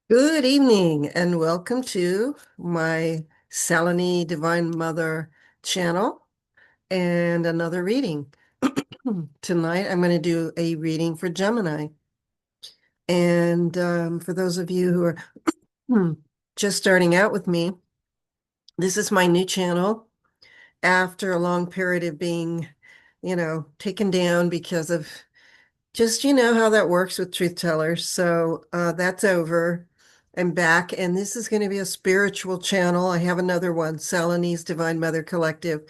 Good evening and welcome to my Salini Divine Mother channel and another reading. Tonight I'm going to do a reading for Gemini. And for those of you who are hmm, just starting out with me, this is my new channel after a long period of being, taken down because of just, how that works with truth tellers. So that's over. I'm back, and this is going to be a spiritual channel. I have another one, Salini's Divine Mother Collective.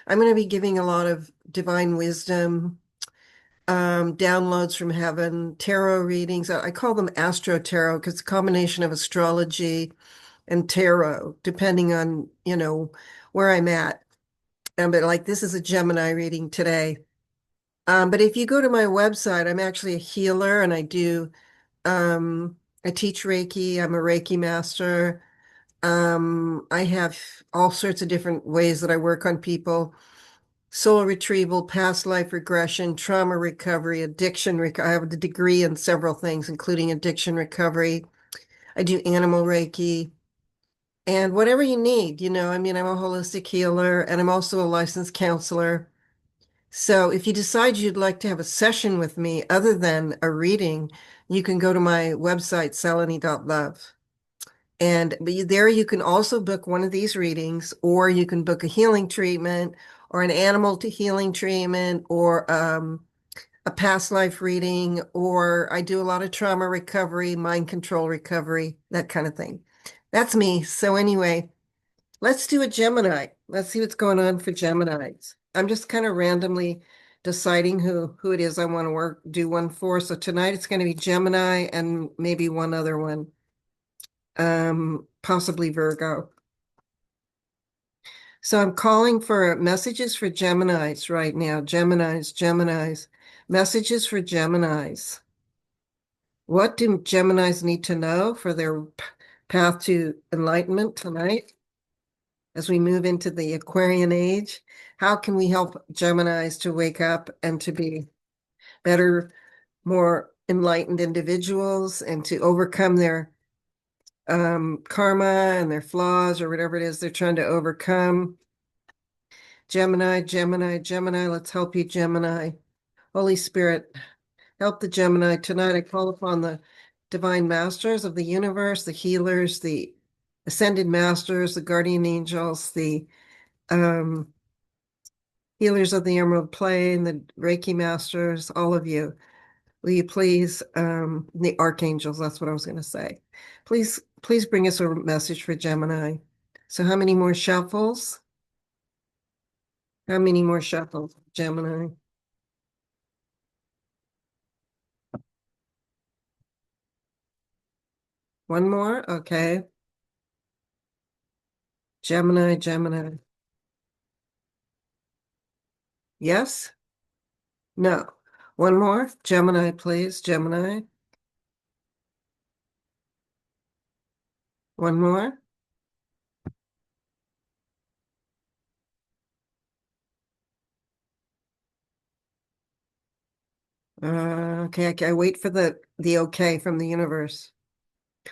I'm going to be giving a lot of divine wisdom, downloads from heaven, tarot readings. I call them astro tarot because it's a combination of astrology and tarot, depending on, where I'm at. But like this is a Gemini reading today. But if you go to my website, I'm actually a healer and um, I teach Reiki. I'm a Reiki master. I have all sorts of different ways that I work on people. Soul retrieval, past life regression, trauma recovery, I have a degree in several things, including addiction recovery. I do animal Reiki and whatever you need, I'm a holistic healer and I'm also a licensed counselor. So if you decide you'd like to have a session with me other than a reading, you can go to my website, salini.love. There you can also book one of these readings, or you can book a healing treatment, or an animal to healing treatment, or a past life reading, or I do a lot of trauma recovery, mind control recovery, that kind of thing. That's me. So anyway, let's do a Gemini. Let's see what's going on for Geminis. I'm just kind of randomly deciding who it is I want to do one for. So tonight it's going to be Gemini and maybe one other one, possibly Virgo. So I'm calling for messages for Geminis right now. Geminis, messages for Geminis. What do Geminis need to know for their path to enlightenment tonight? As we move into the Aquarian age, how can we help Geminis to wake up and to be better, more enlightened individuals and to overcome their karma and their flaws or whatever it is they're trying to overcome? Gemini, let's help you, Gemini. Holy Spirit, help the Gemini tonight. I call upon the divine masters of the universe, the healers, the ascended masters, the guardian angels, the um, healers of the Emerald Plane, the Reiki masters, all of you. Will you please, the archangels, that's what I was going to say. Please bring us a message for Gemini. So how many more shuffles? How many more shuffles, Gemini? One more? Okay. Gemini. Yes? No. One more? Gemini, please. Gemini. One more? Okay, I wait for the okay from the universe.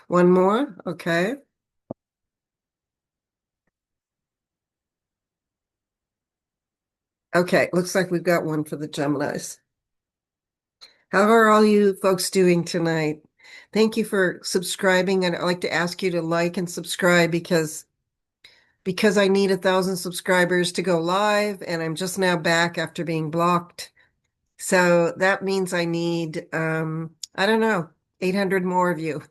One more? Okay. Okay, looks like we've got one for the Geminis. How are all you folks doing tonight? Thank you for subscribing, and I'd like to ask you to like and subscribe because I need 1,000 subscribers to go live, and I'm just now back after being blocked. So that means I need, I don't know, 800 more of you.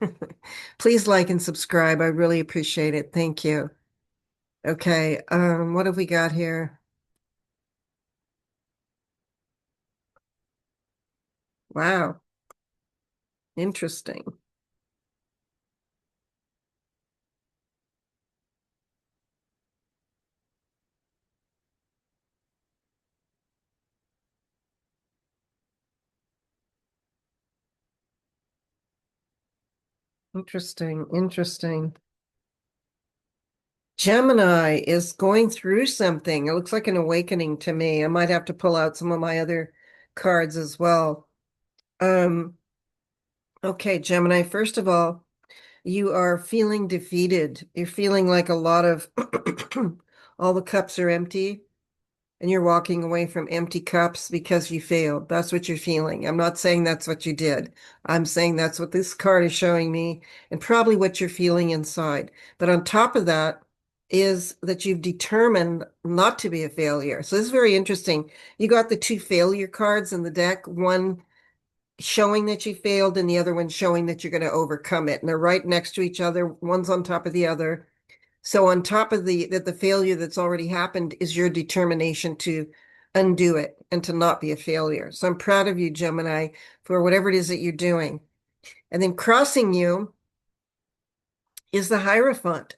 Please like and subscribe. I really appreciate it. Thank you. Okay, what have we got here? Wow, interesting. Interesting. Gemini is going through something. It looks like an awakening to me. I might have to pull out some of my other cards as well. Um, okay, Gemini, first of all, You are feeling defeated. You're feeling like a lot of all the cups are empty and you're walking away from empty cups because you failed. That's what you're feeling. I'm not saying that's what you did. I'm saying that's what this card is showing me and probably what you're feeling inside. But on top of that is that you've determined not to be a failure. So this is very interesting. You got the two failure cards in the deck, one showing that you failed and the other one showing that you're going to overcome it. And they're right next to each other. One's on top of the other. So on top of the failure that's already happened is your determination to undo it and to not be a failure. So I'm proud of you, Gemini, for whatever it is that you're doing. And then crossing you is the Hierophant.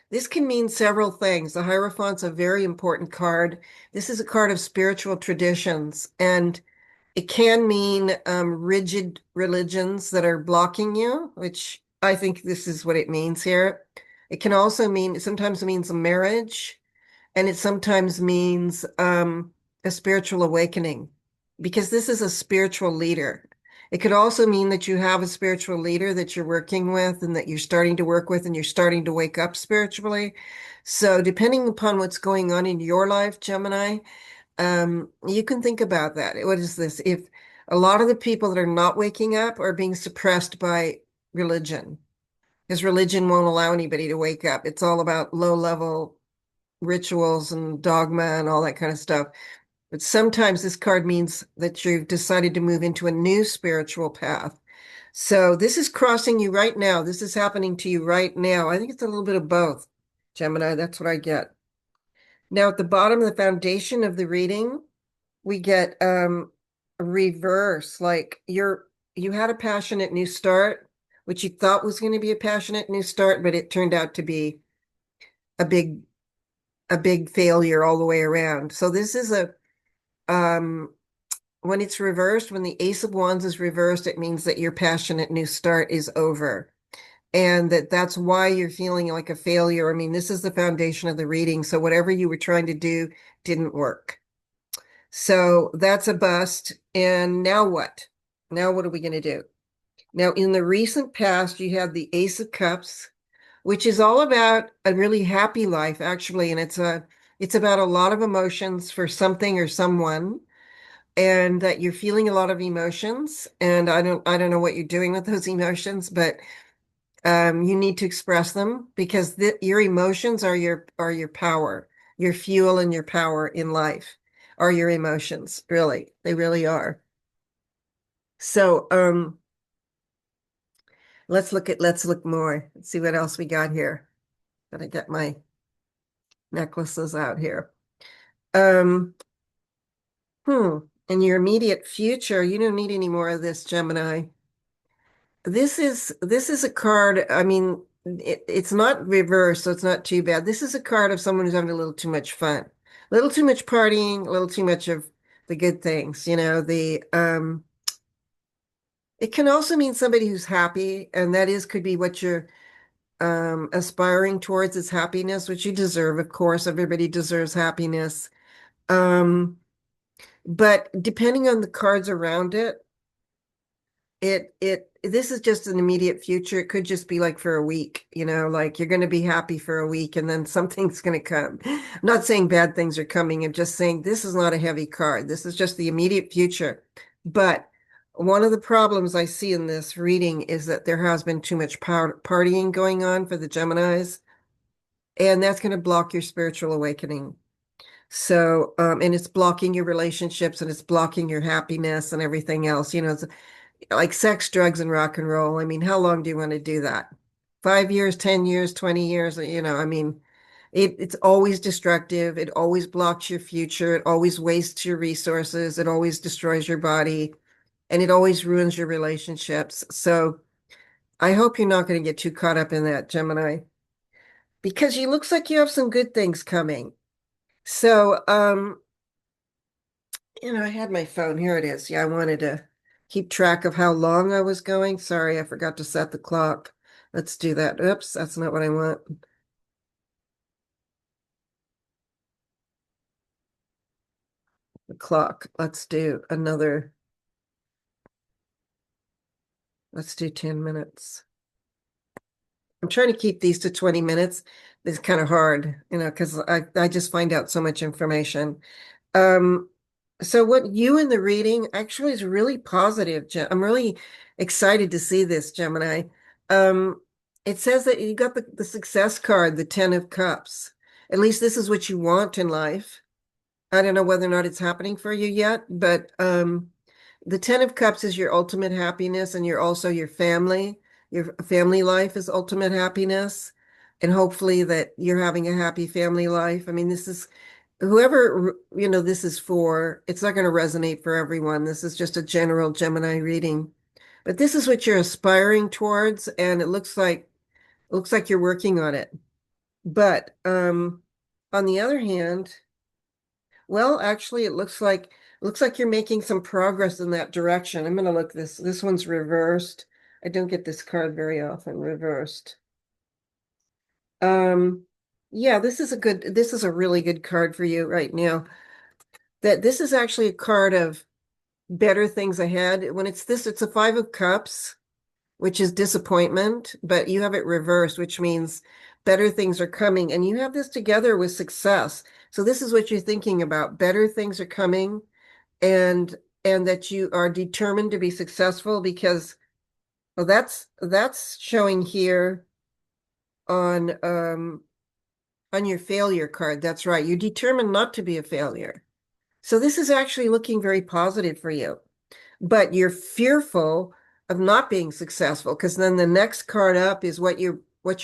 This can mean several things. The Hierophant's a very important card. This is a card of spiritual traditions, and it can mean rigid religions that are blocking you, which I think this is what it means here. It can also mean, sometimes it means a marriage, and it sometimes means a spiritual awakening, because this is a spiritual leader. It could also mean that you have a spiritual leader that you're working with and that you're starting to work with and you're starting to wake up spiritually. So depending upon what's going on in your life, Gemini, you can think about that. What is this? If a lot of the people that are not waking up are being suppressed by religion, because religion won't allow anybody to wake up. It's all about low level rituals and dogma and all that kind of stuff. But sometimes this card means that you've decided to move into a new spiritual path. So this is crossing you right now. This is happening to you right now. I think it's a little bit of both, Gemini. That's what I get. Now, at the bottom of the foundation of the reading, we get reverse, like you had a passionate new start, which you thought was going to be a passionate new start, but it turned out to be a big a big failure all the way around. So this is a when it's reversed, when the Ace of Wands is reversed, it means that your passionate new start is over. And that's why you're feeling like a failure. I mean, this is the foundation of the reading. So whatever you were trying to do didn't work. So that's a bust. And now what? Now what are we going to do? Now, in the recent past, you had the Ace of Cups, which is all about a really happy life, actually. And it's about a lot of emotions for something or someone, and that you're feeling a lot of emotions. And I don't know what you're doing with those emotions, but you need to express them because your emotions are your power, your fuel and your power in life are your emotions. Really, they really are. So let's look more. Let's see what else we got here. Gotta get my necklaces out here. Um, hmm. In your immediate future, you don't need any more of this, Gemini. This is a card. I mean, it's not reversed, so it's not too bad. This is a card of someone who's having a little too much fun, a little too much partying, a little too much of the good things. It can also mean somebody who's happy, and that is could be what you're aspiring towards is happiness, which you deserve, of course. Everybody deserves happiness. Um, but depending on the cards around it, this is just an immediate future. It could just be like for a week, like you're going to be happy for a week and then something's going to come. I'm not saying bad things are coming. I'm just saying this is not a heavy card. This is just the immediate future. But one of the problems I see in this reading is that there has been too much partying going on for the Geminis, and that's going to block your spiritual awakening. So, and it's blocking your relationships and it's blocking your happiness and everything else. It's like sex, drugs, and rock and roll. I mean, how long do you want to do that? 5 years, 10 years, 20 years? I mean, it's always destructive. It always blocks your future. It always wastes your resources. It always destroys your body, and it always ruins your relationships. So I hope you're not going to get too caught up in that, Gemini, because you looks like you have some good things coming. So, I had my phone. Here it is. Yeah, I wanted to keep track of how long I was going. Sorry, I forgot to set the clock. Let's do that. Oops, that's not what I want. The clock. Let's do 10 minutes. I'm trying to keep these to 20 minutes. It's kind of hard, because I just find out so much information. Um, so what you in the reading actually is really positive. I'm really excited to see this, Gemini. Um, it says that you got the success card, the Ten of Cups. At least this is what you want in life. I don't know whether or not it's happening for you yet, but the Ten of Cups is your ultimate happiness, and you're also your family. Your family life is ultimate happiness, and hopefully that you're having a happy family life. I mean, this is whoever, this is for, it's not going to resonate for everyone. This is just a general Gemini reading. But this is what you're aspiring towards, and it looks like you're working on it. But on the other hand, well, actually, it looks like you're making some progress in that direction. I'm going to look this. This one's reversed. I don't get this card very often reversed. Um, yeah, this is a really good card for you right now. That this is actually a card of better things ahead. When it's a Five of Cups, which is disappointment, but you have it reversed, which means better things are coming. And you have this together with success. So this is what you're thinking about. Better things are coming, and that you are determined to be successful because, well, that's showing here on on your failure card. That's right. You're determined not to be a failure. So this is actually looking very positive for you. But you're fearful of not being successful because then the next card up is what your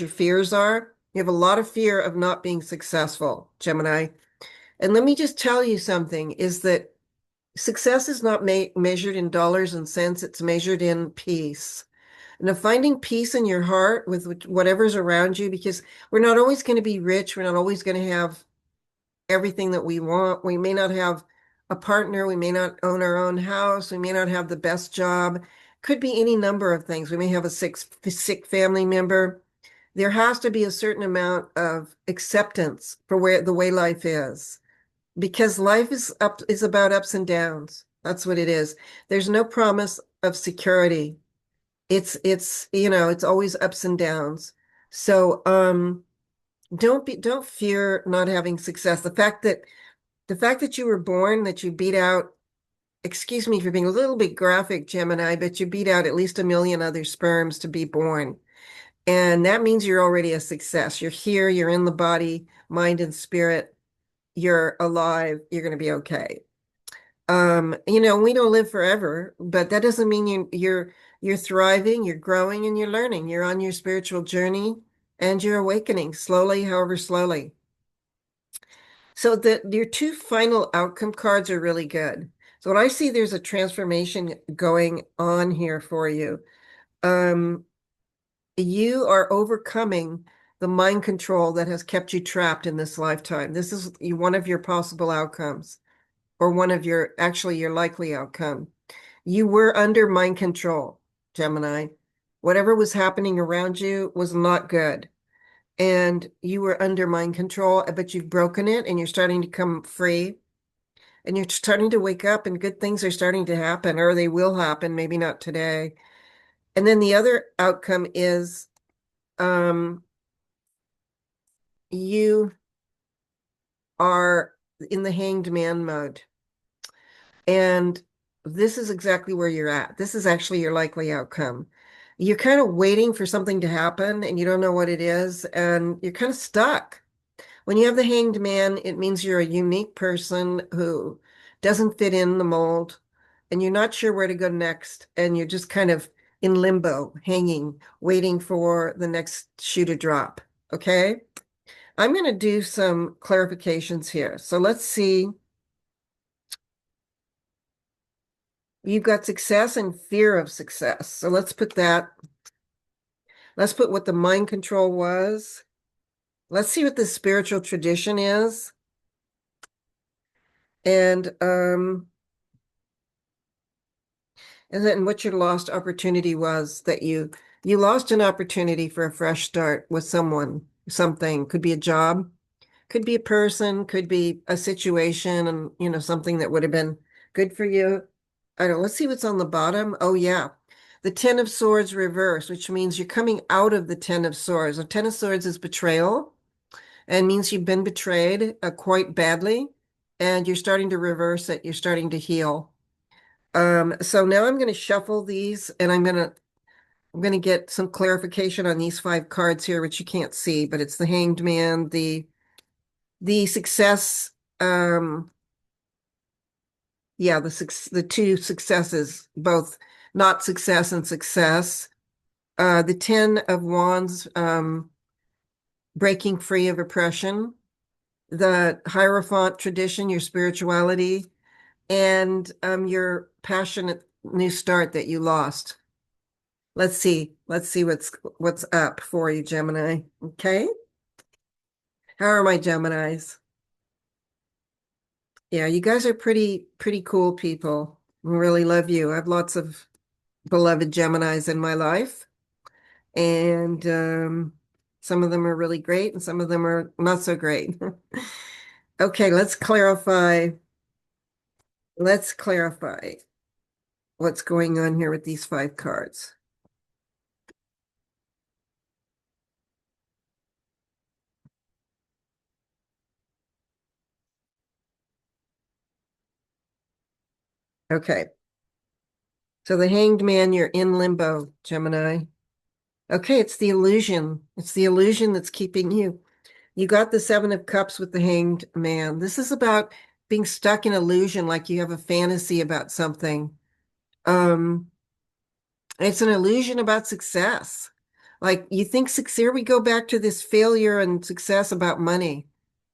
fears are. You have a lot of fear of not being successful, Gemini. And let me just tell you something is that success is not measured in dollars and cents, it's measured in peace. And of finding peace in your heart with whatever's around you, because we're not always going to be rich, we're not always going to have everything that we want. We may not have a partner. We may not own our own house. We may not have the best job. Could be any number of things. We may have a sick family member. There has to be a certain amount of acceptance for where the way life is, because life is about ups and downs. That's what it is. There's no promise of security. It's always ups and downs. So don't fear not having success. The fact that you were born, that you beat out, excuse me for being a little bit graphic, Gemini, but you beat out at least a million other sperms to be born. And that means you're already a success. You're here, you're in the body, mind, and spirit. You're alive, you're going to be okay. We don't live forever, but that doesn't mean you're thriving, you're growing, and you're learning. You're on your spiritual journey and you're awakening slowly, however slowly. So your two final outcome cards are really good. So what I see, there's a transformation going on here for you. Um, you are overcoming the mind control that has kept you trapped in this lifetime. This is one of your possible outcomes, or actually your likely outcome. You were under mind control, Gemini. Whatever was happening around you was not good. And you were under mind control, but you've broken it and you're starting to come free, and you're starting to wake up, and good things are starting to happen, or they will happen, maybe not today. And then the other outcome is you are in the hanged man mode. And this is exactly where you're at. This is actually your likely outcome. You're kind of waiting for something to happen and you don't know what it is, and you're kind of stuck. When you have the hanged man, it means you're a unique person who doesn't fit in the mold, and you're not sure where to go next, and you're just kind of in limbo, hanging, waiting for the next shoe to drop. Okay? I'm going to do some clarifications here. So let's see. You've got success and fear of success. So let's put what the mind control was. Let's see what the spiritual tradition is. And then what your lost opportunity was, that you lost an opportunity for a fresh start with someone, something. Could be a job, could be a person, could be a situation, and something that would have been good for you. I don't know. Let's see what's on the bottom. Oh yeah. the Ten of Swords reverse, which means you're coming out of the Ten of Swords. The Ten of Swords is betrayal and means you've been betrayed quite badly, and you're starting to reverse it. You're starting to heal. So now I'm going to shuffle these, and I'm going to get some clarification on these five cards here, which you can't see, but it's the Hanged Man, the success, yeah, the two successes, both not success and success. The Ten of Wands, breaking free of oppression, the Hierophant tradition, your spirituality, and your passionate new start that you lost. Let's see. Let's see what's up for you, Gemini. Okay. How are my Geminis? Yeah, you guys are pretty cool people. I really love you. I have lots of beloved Geminis in my life, and some of them are really great, and some of them are not so great. Okay, let's clarify. Let's clarify what's going on here with these five cards. Okay, so the Hanged Man, you're in limbo, Gemini. Okay, it's the illusion. It's the illusion that's keeping you. You got the Seven of Cups with the Hanged Man. This is about being stuck in illusion, like you have a fantasy about something. Um, it's an illusion about success. Like you think here we go back to this failure and success about money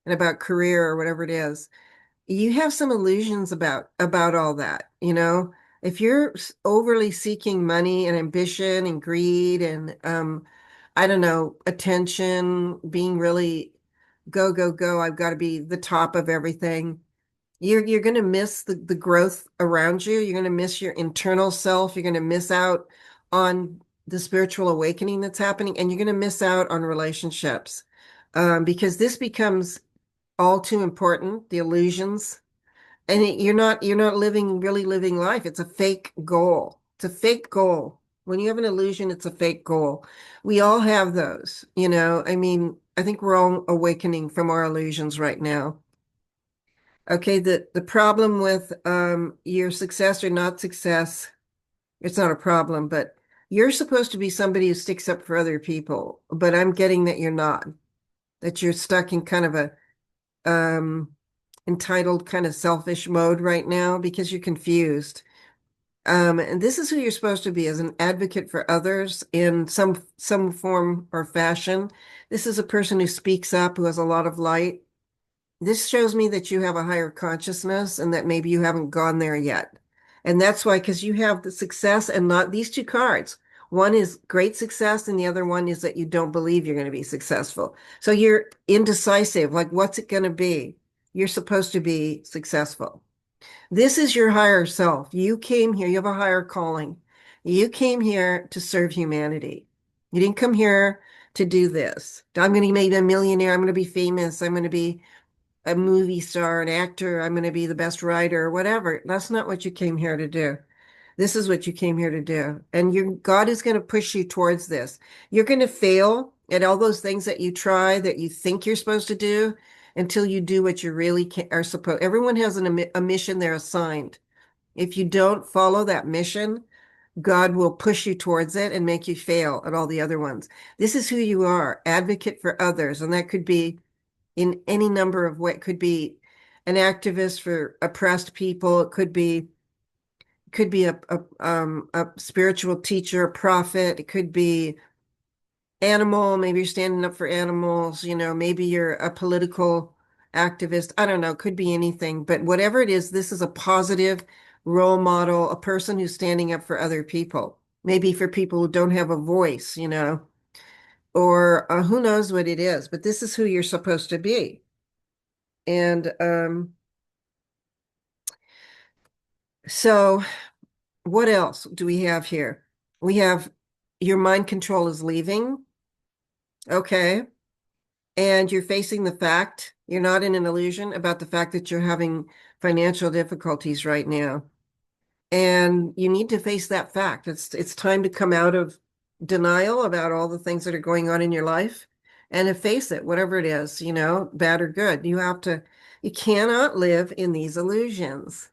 and about career or whatever it is. You have some illusions about all that, you know? If you're overly seeking money and ambition and greed and I don't know, attention, being really go, go, go, I've got to be the top of everything. You're going to miss the growth around you. You're going to miss your internal self. You're going to miss out on the spiritual awakening that's happening, and you're going to miss out on relationships because this becomes all too important, the illusions. And you're not really living life. It's a fake goal. It's a fake goal. When you have an illusion, it's a fake goal. We all have those, you know. I mean, I think we're all awakening from our illusions right now. Okay, the problem with your success or not success, it's not a problem, but you're supposed to be somebody who sticks up for other people, but I'm getting that you're not, that you're stuck in kind of a entitled kind of selfish mode right now because you're confused. And this is who you're supposed to be as an advocate for others in some form or fashion. This is a person who speaks up, who has a lot of light. This shows me that you have a higher consciousness and that maybe you haven't gone there yet. And that's why, because you have the success and not these two cards. One is great success, and the other one is that you don't believe you're going to be successful. So you're indecisive. Like, what's it going to be? You're supposed to be successful. This is your higher self. You came here, you have a higher calling. You came here to serve humanity. You didn't come here to do this. I'm going to be a millionaire. I'm going to be famous. I'm going to be a movie star, an actor. I'm going to be the best writer, whatever. That's not what you came here to do. This is what you came here to do. And God is going to push you towards this. You're going to fail at all those things that you try that you think you're supposed to do until you do what you really are supposed. Everyone has a mission they're assigned. If you don't follow that mission, God will push you towards it and make you fail at all the other ones. This is who you are, advocate for others. And that could be in any number of ways. It could be an activist for oppressed people. It could be a spiritual teacher, a prophet. It could be animal. Maybe you're standing up for animals. You know, maybe you're a political activist. I don't know. It could be anything. But whatever it is, this is a positive role model, a person who's standing up for other people. Maybe for people who don't have a voice, you know, or who knows what it is. But this is who you're supposed to be. And so what else do we have here? We have your mind control is leaving. Okay. And you're facing the fact, you're not in an illusion about the fact that you're having financial difficulties right now. And you need to face that fact. It's time to come out of denial about all the things that are going on in your life and to face it, whatever it is, bad or good. You cannot live in these illusions.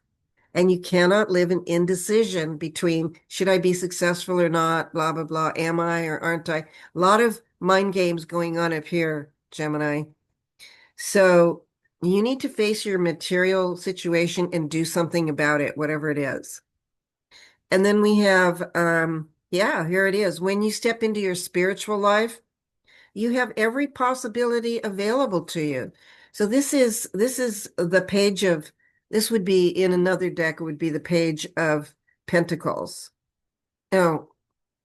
And you cannot live in indecision between should I be successful or not, blah, blah, blah, am I or aren't I? A lot of mind games going on up here, Gemini. So you need to face your material situation and do something about it, whatever it is. And then we have, yeah, here it is. When you step into your spiritual life, you have every possibility available to you. So this is the page of this would be in another deck, it would be the page of Pentacles. Oh,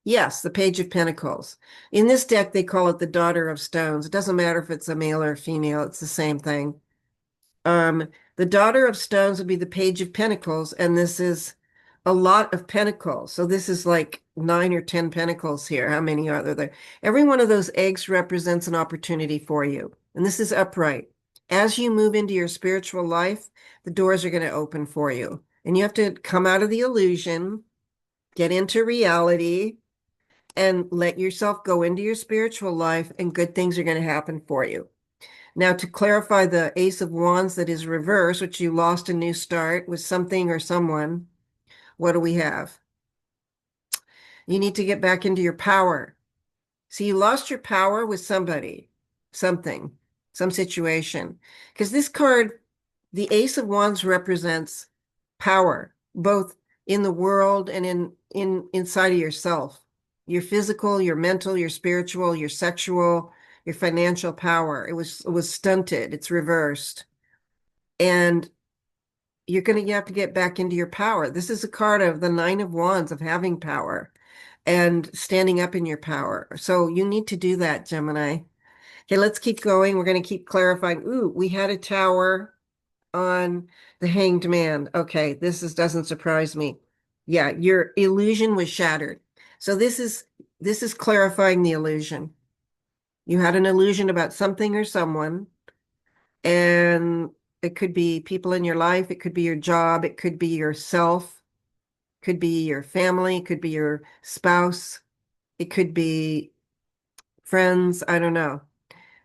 yes, the page of Pentacles. In this deck, they call it the Daughter of Stones. It doesn't matter if it's a male or a female, it's the same thing. Um, the Daughter of Stones would be the Page of Pentacles, and this is a lot of pentacles. So this is like 9 or 10 pentacles here. How many are there? Every one of those eggs represents an opportunity for you. And this is upright. As you move into your spiritual life, the doors are going to open for you. And you have to come out of the illusion, get into reality, and let yourself go into your spiritual life, and good things are going to happen for you. Now, to clarify the Ace of Wands that is reversed, which you lost a new start with something or someone, what do we have? You need to get back into your power. So you lost your power with somebody, something, some situation. Because this card, the Ace of Wands represents power, both in the world and inside of yourself. Your physical, your mental, your spiritual, your sexual, your financial power. It was stunted. It's reversed. And you have to get back into your power. This is a card of the Nine of Wands of having power and standing up in your power. So you need to do that, Gemini. Okay, let's keep going. We're going to keep clarifying. Ooh, we had a tower on the Hanged Man. Okay, doesn't surprise me. Yeah, your illusion was shattered. So this is clarifying the illusion. You had an illusion about something or someone, and it could be people in your life, it could be your job, it could be yourself, could be your family, could be your spouse, it could be friends, I don't know.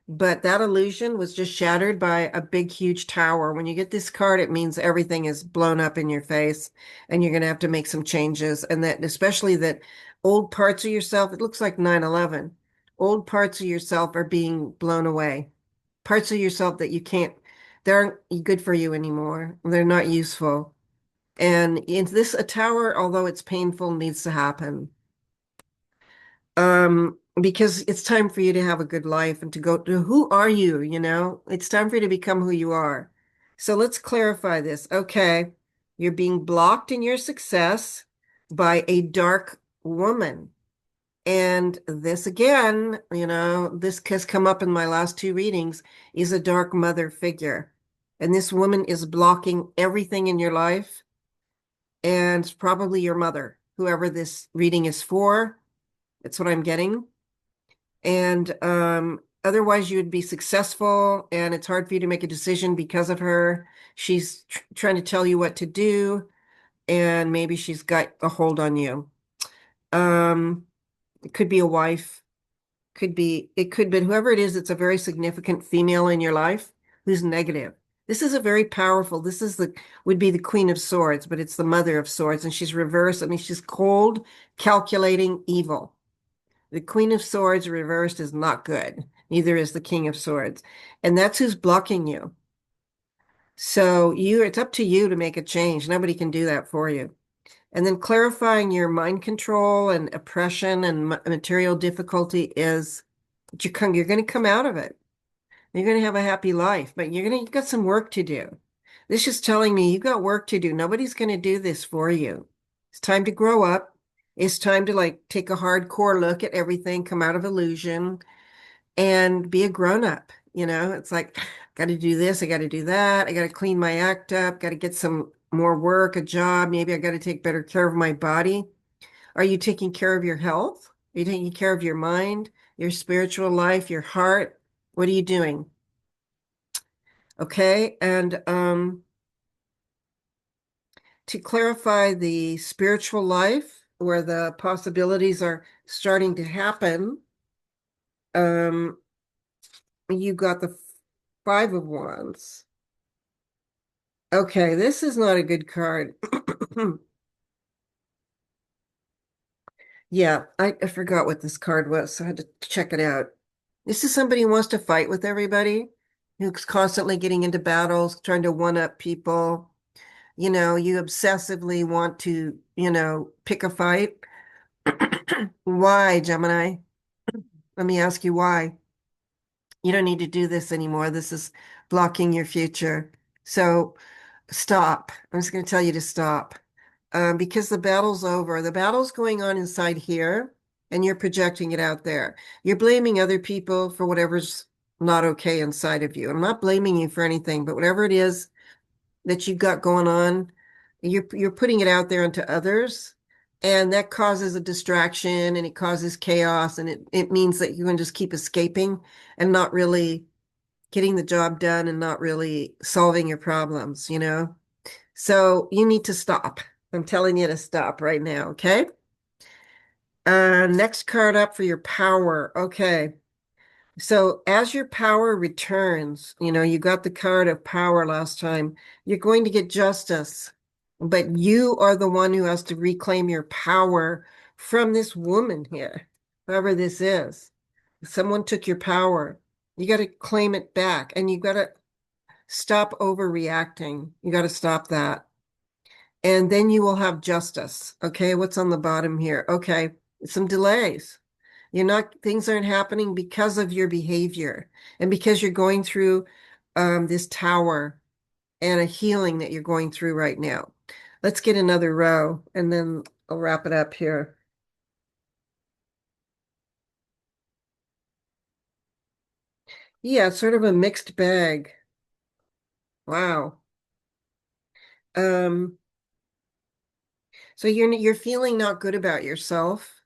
But that illusion was just shattered by a big, huge tower. When you get this card, it means everything is blown up in your face and you're going to have to make some changes. And that, especially that old parts of yourself, it looks like 9/11. Old parts of yourself are being blown away. Parts of yourself that they aren't good for you anymore. They're not useful. And in this, a tower, although it's painful, needs to happen. Because it's time for you to have a good life and to go to who are you, It's time for you to become who you are. So let's clarify this. Okay, you're being blocked in your success by a dark woman. And this again, this has come up in my last 2 readings, is a dark mother figure. And this woman is blocking everything in your life, and it's probably your mother, whoever this reading is for. That's what I'm getting. And otherwise, you would be successful, and it's hard for you to make a decision because of her. She's trying to tell you what to do, and maybe she's got a hold on you. It could be a wife, it could be whoever it is. It's a very significant female in your life who's negative. This is a very powerful, this is would be the Queen of Swords, but it's the Mother of Swords, and she's reversed. I mean, she's cold, calculating, evil. The Queen of Swords reversed is not good. Neither is the King of Swords. And that's who's blocking you. So it's up to you to make a change. Nobody can do that for you. And then clarifying your mind control and oppression and material difficulty is you're going to come out of it. You're going to have a happy life, but you've got some work to do. This is telling me you've got work to do. Nobody's going to do this for you. It's time to grow up. It's time to take a hardcore look at everything, come out of illusion, and be a grown up. It's like, got to do this, I got to do that, I got to clean my act up, got to get some more work, a job, maybe I got to take better care of my body. Are you taking care of your health? Are you taking care of your mind, your spiritual life, your heart? What are you doing? Okay, and to clarify the spiritual life where the possibilities are starting to happen. Um, you got the Five of Wands. Okay, this is not a good card. Yeah, I forgot what this card was, so I had to check it out. This is somebody who wants to fight with everybody, who's constantly getting into battles, trying to one-up people. You obsessively want to, pick a fight. Why, Gemini? Let me ask you why. You don't need to do this anymore. This is blocking your future. So stop. I'm just going to tell you to stop. Because the battle's over. The battle's going on inside here, and you're projecting it out there. You're blaming other people for whatever's not okay inside of you. I'm not blaming you for anything, but whatever it is that you've got going on, you're putting it out there into others, and that causes a distraction and it causes chaos, and it means that you can just keep escaping and not really getting the job done and not really solving your problems. So you need to stop. I'm telling you to stop right now, okay? Next card up for your power. Okay. So as your power returns, you got the card of power last time, you're going to get justice, but you are the one who has to reclaim your power from this woman here, whoever this is. Someone took your power. You got to claim it back, and you got to stop overreacting. You got to stop that. And then you will have justice. Okay, what's on the bottom here? Okay, some delays. Things aren't happening because of your behavior and because you're going through this tower and a healing that you're going through right now. Let's get another row and then I'll wrap it up here. Yeah, it's sort of a mixed bag. Wow. Um, so you're feeling not good about yourself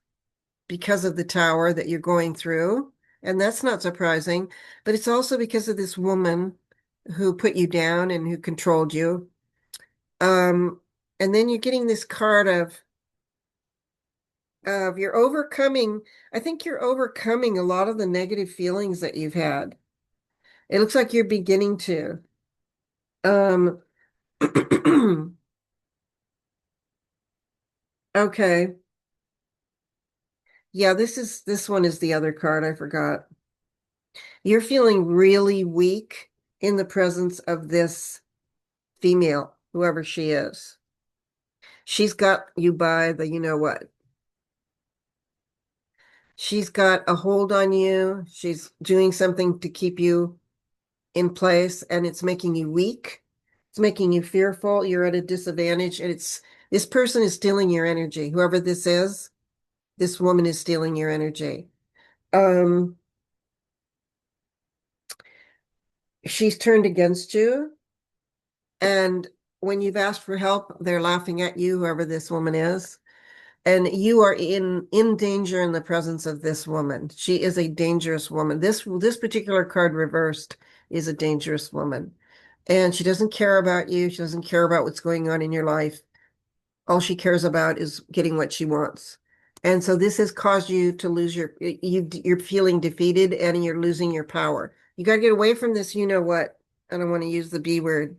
because of the tower that you're going through, and that's not surprising, but it's also because of this woman who put you down and who controlled you. Um, and then you're getting this card of you're overcoming, I think you're overcoming a lot of the negative feelings that you've had. It looks like you're beginning to. Um, okay. Yeah, this one is the other card I forgot. You're feeling really weak in the presence of this female, whoever she is. She's got you by the you know what. She's got a hold on you. She's doing something to keep you in place, and it's making you weak. It's making you fearful. You're at a disadvantage, and this person is stealing your energy. Whoever this is, this woman is stealing your energy. Um, she's turned against you, and when you've asked for help, they're laughing at you, whoever this woman is. And you are in danger in the presence of this woman. She is a dangerous woman. This particular card reversed is a dangerous woman. And she doesn't care about you. She doesn't care about what's going on in your life. All she cares about is getting what she wants. And so this has caused you to lose you're feeling defeated and you're losing your power. You got to get away from this, you know what? I don't want to use the B word.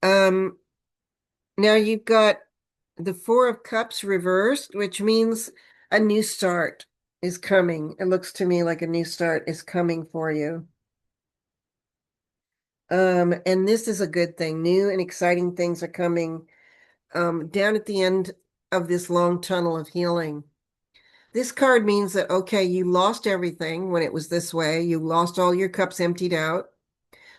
Um, Now you've got the Four of Cups reversed, which means a new start is coming. It looks to me like a new start is coming for you. And this is a good thing. New and exciting things are coming down at the end of this long tunnel of healing. This card means that, okay, you lost everything when it was this way. You lost all your cups emptied out.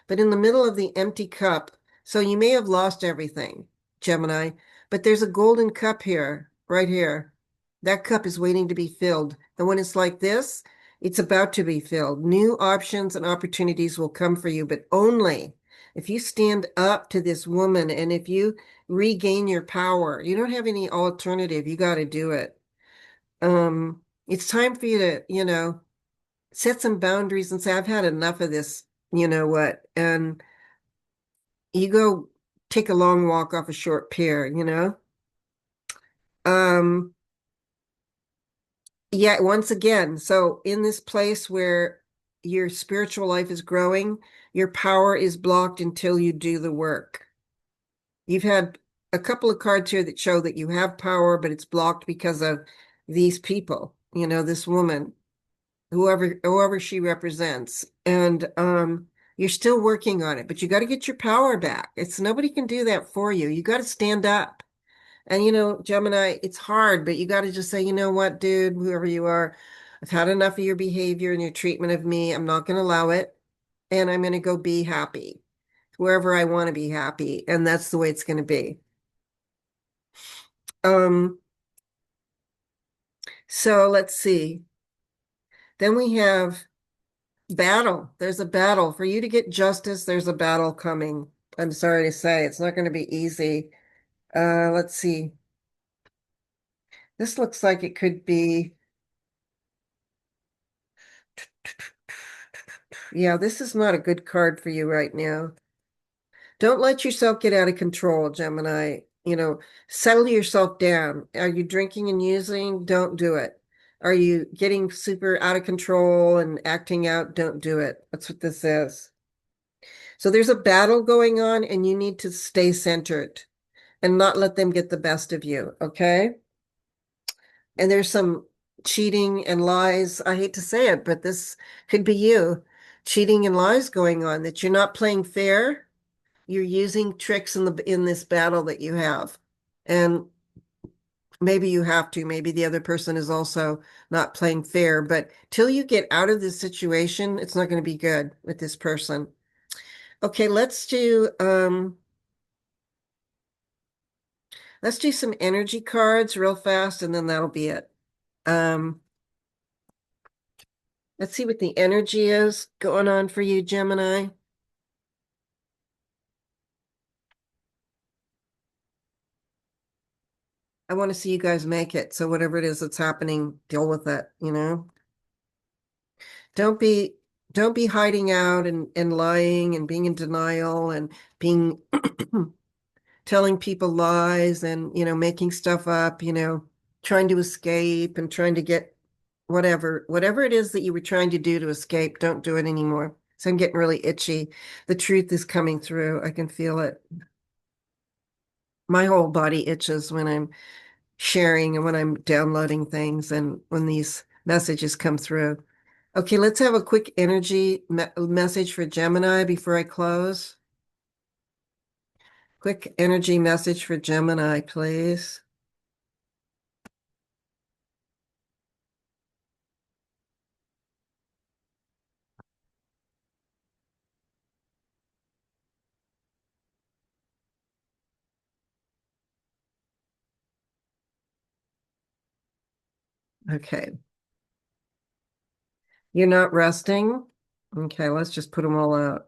But in the middle of the empty cup, so you may have lost everything, Gemini, but there's a golden cup here, right here. That cup is waiting to be filled. And when it's like this, it's about to be filled. New options and opportunities will come for you, but only if you stand up to this woman and if you regain your power. You don't have any alternative. You got to do it. It's time for you to, set some boundaries and say, I've had enough of this, you know what? And you go take a long walk off a short pier, you know? Um, yeah, once again, so in this place where your spiritual life is growing, your power is blocked until you do the work. You've had a couple of cards here that show that you have power, but it's blocked because of these people, you know, this woman, whoever she represents. And you're still working on it, but you got to get your power back. It's nobody can do that for you. You got to stand up. And you know, Gemini, it's hard, but you got to just say, you know what, dude, whoever you are, I've had enough of your behavior and your treatment of me. I'm not going to allow it. And I'm going to go be happy wherever I want to be happy. And that's the way it's going to be. Um, so let's see. Then we have battle. There's a battle. For you to get justice, there's a battle coming. I'm sorry to say, it's not going to be easy. Let's see. This looks like it could be, yeah, this is not a good card for you right now. Don't let yourself get out of control, Gemini. You know, settle yourself down. Are you drinking and using? Don't do it. Are you getting super out of control and acting out? Don't do it. That's what this is. So there's a battle going on, and you need to stay centered and not let them get the best of you, okay? And there's some cheating and lies. I hate to say it, but this could be you. Cheating and lies going on, that you're not playing fair. You're using tricks in this battle that you have. And maybe you have to, maybe the other person is also not playing fair, but till you get out of this situation, it's not going to be good with this person. Okay, let's do some energy cards real fast and then that'll be it. Um let's see what the energy is going on for you, Gemini. I want to see you guys make it. So whatever it is that's happening, deal with it, you know? Don't be don't be hiding out and lying and being in denial and being telling people lies and, you know, making stuff up, you know, trying to escape and trying to get whatever it is that you were trying to do to escape, don't do it anymore. So I'm getting really itchy. The truth is coming through. I can feel it. My whole body itches when I'm sharing and when I'm downloading things and when these messages come through. Okay, let's have a quick energy message for Gemini before I close. Quick energy message for Gemini, please. Okay. You're not resting? Okay, let's just put them all out.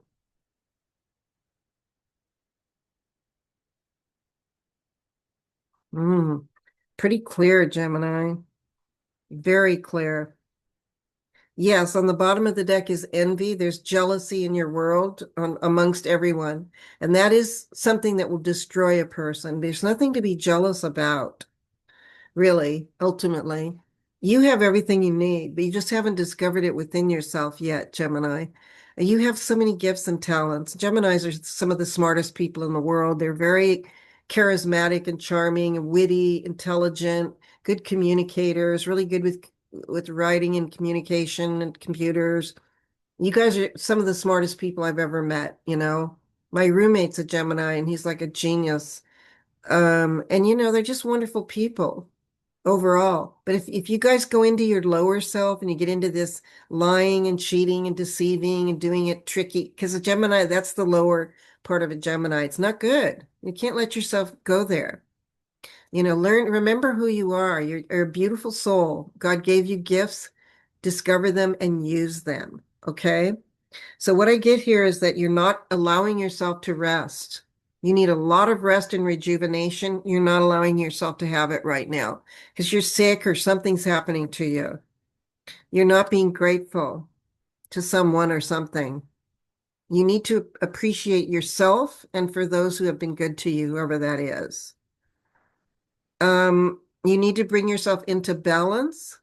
Mm, pretty clear, Gemini. Very clear. Yes, on the bottom of the deck is envy. There's jealousy in your world amongst everyone. And that is something that will destroy a person. There's nothing to be jealous about, really, ultimately. You have everything you need, but you just haven't discovered it within yourself yet, Gemini. You have so many gifts and talents. Geminis are some of the smartest people in the world. They're very charismatic and charming and witty, intelligent, good communicators, really good with writing and communication and computers. You guys are some of the smartest people I've ever met, you know. My roommate's a Gemini and he's like a genius. And you know, they're just wonderful people overall. But if you guys go into your lower self and you get into this lying and cheating and deceiving and doing it tricky, because a Gemini, that's the lower part of a Gemini. It's not good. You can't let yourself go there. You know, remember who you are. You're a beautiful soul. God gave you gifts, discover them and use them. Okay. So what I get here is that you're not allowing yourself to rest. You need a lot of rest and rejuvenation. You're not allowing yourself to have it right now because you're sick or something's happening to you. You're not being grateful to someone or something. You need to appreciate yourself and for those who have been good to you, whoever that is. You need to bring yourself into balance.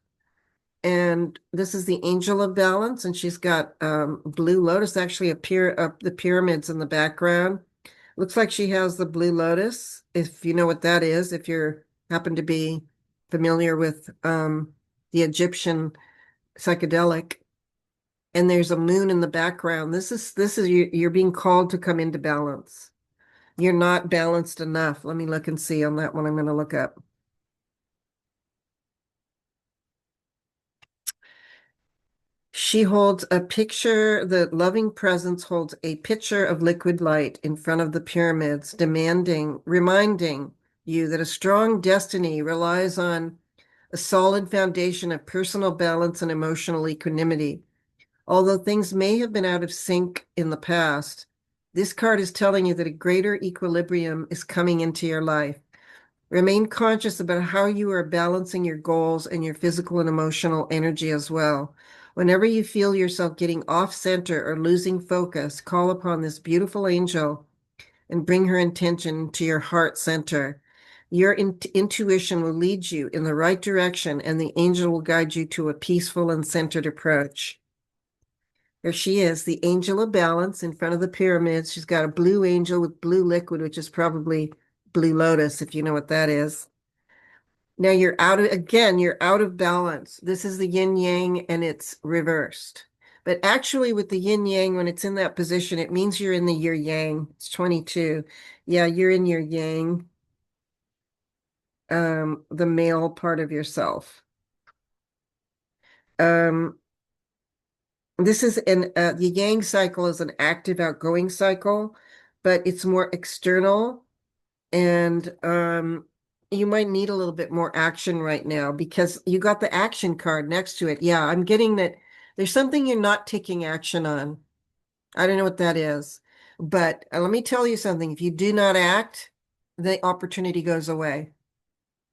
And this is the angel of balance, and she's got blue lotus actually appear up the pyramids in the background. Looks like she has the blue lotus, if you know what that is, if you're happen to be familiar with the Egyptian psychedelic. And there's a moon in the background. This is you're being called to come into balance. You're not balanced enough. Let me look and see on that one. I'm going to look up. She holds a picture, the loving presence holds a pitcher of liquid light in front of the pyramids, reminding you that a strong destiny relies on a solid foundation of personal balance and emotional equanimity. Although things may have been out of sync in the past, this card is telling you that a greater equilibrium is coming into your life. Remain conscious about how you are balancing your goals and your physical and emotional energy as well. Whenever you feel yourself getting off center or losing focus, call upon this beautiful angel and bring her intention to your heart center. Your intuition will lead you in the right direction, and the angel will guide you to a peaceful and centered approach. There she is, the angel of balance in front of the pyramids. She's got a blue angel with blue liquid, which is probably blue lotus, if you know what that is. Now you're out of balance. This is the yin yang and it's reversed. But actually with the yin yang, when it's in that position, it means you're in the your yang. It's 22. Yeah, you're in your yang, the male part of yourself. Um, this is the yang cycle is an active outgoing cycle, but it's more external. And you might need a little bit more action right now because you got the action card next to it. Yeah, I'm getting that there's something you're not taking action on. I don't know what that is. But let me tell you something. If you do not act, the opportunity goes away.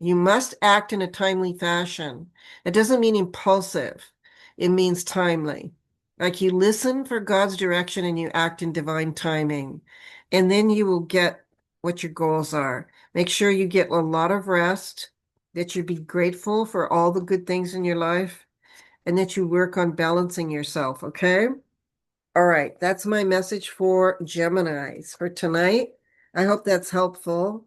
You must act in a timely fashion. It doesn't mean impulsive. It means timely. Like you listen for God's direction and you act in divine timing. And then you will get what your goals are. Make sure you get a lot of rest, that you be grateful for all the good things in your life, and that you work on balancing yourself, okay? All right, that's my message for Geminis for tonight. I hope that's helpful.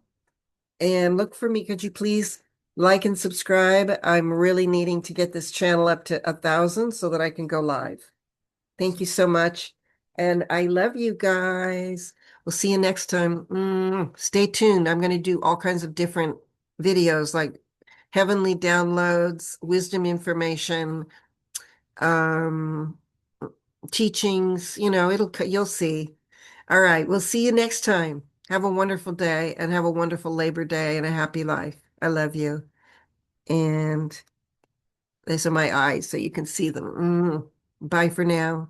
And look for me. Could you please like and subscribe? I'm really needing to get this channel up to 1,000 so that I can go live. Thank you so much. And I love you guys. We'll see you next time. Stay tuned. I'm going to do all kinds of different videos like heavenly downloads, wisdom information, um, teachings, you'll see. All right, we'll see you next time. Have a wonderful day and have a wonderful Labor Day and a happy life. I love you. And these are my eyes so you can see them. Bye for now.